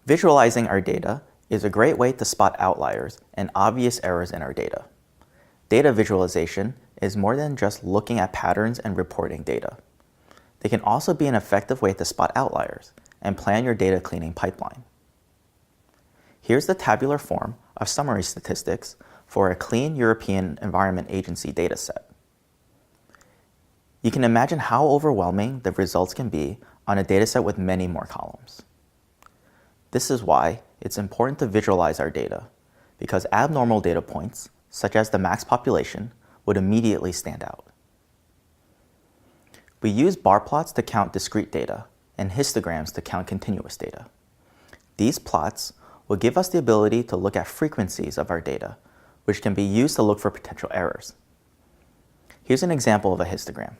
Visualizing our data is a great way to spot outliers and obvious errors in our data. Data visualization is more than just looking at patterns and reporting data. They can also be an effective way to spot outliers and plan your data cleaning pipeline. Here's the tabular form of summary statistics for a Clean European Environment Agency dataset. You can imagine how overwhelming the results can be on a dataset with many more columns. This is why it's important to visualize our data, because abnormal data points, such as the max population, would immediately stand out. We use bar plots to count discrete data and histograms to count continuous data. These plots will give us the ability to look at frequencies of our data, which can be used to look for potential errors. Here's an example of a histogram.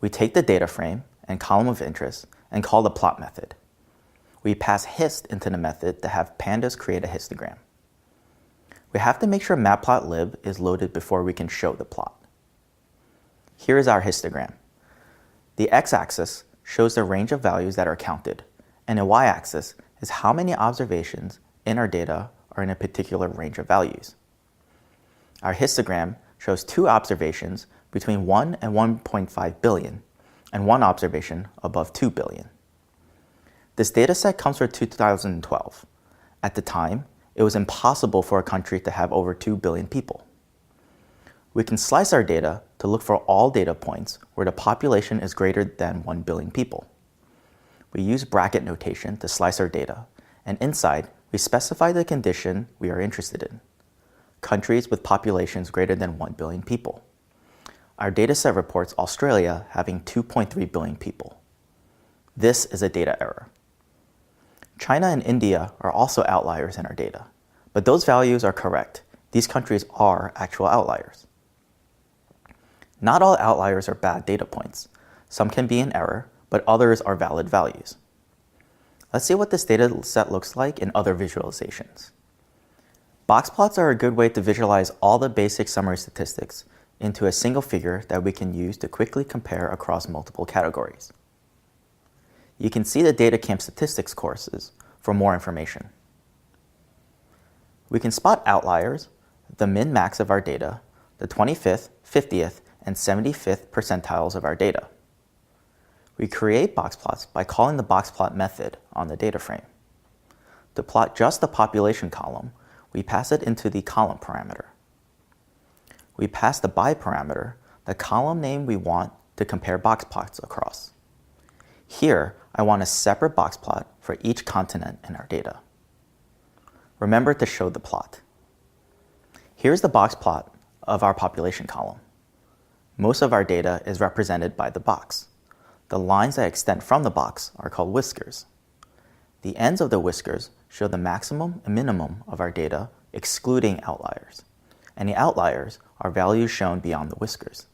We take the data frame and column of interest and call the plot method. We pass hist into the method to have pandas create a histogram. We have to make sure matplotlib is loaded before we can show the plot. Here is our histogram. The x-axis shows the range of values that are counted, and the y-axis is how many observations in our data are in a particular range of values. Our histogram shows 2 observations between 1 and 1.5 billion, and 1 observation above 2 billion. This dataset comes from 2012. At the time, it was impossible for a country to have over 2 billion people. We can slice our data to look for all data points where the population is greater than 1 billion people. We use bracket notation to slice our data, and inside, we specify the condition we are interested in: countries with populations greater than 1 billion people. Our dataset reports Australia having 2.3 billion people. This is a data error. China and India are also outliers in our data, but those values are correct. These countries are actual outliers. Not all outliers are bad data points. Some can be an error, but others are valid values. Let's see what this data set looks like in other visualizations. Box plots are a good way to visualize all the basic summary statistics into a single figure that we can use to quickly compare across multiple categories. You can see the DataCamp statistics courses for more information. We can spot outliers, the min-max of our data, the 25th, 50th, and 75th percentiles of our data. We create box plots by calling the boxplot method on the data frame. To plot just the population column, we pass it into the column parameter. We pass the by parameter the column name we want to compare box plots across. Here, I want a separate box plot for each continent in our data. Remember to show the plot. Here's the box plot of our population column. Most of our data is represented by the box. The lines that extend from the box are called whiskers. The ends of the whiskers show the maximum and minimum of our data, excluding outliers. And the outliers are values shown beyond the whiskers.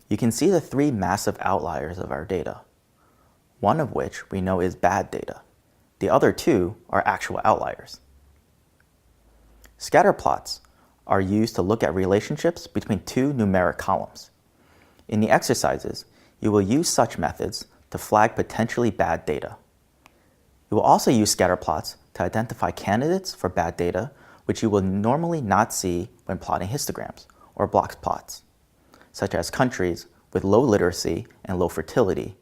You can see the 3 massive outliers of our data, one of which we know is bad data. The other 2 are actual outliers. Scatter plots are used to look at relationships between 2 numeric columns. In the exercises, you will use such methods to flag potentially bad data. You will also use scatter plots to identify candidates for bad data, which you will normally not see when plotting histograms or box plots, such as countries with low literacy and low fertility,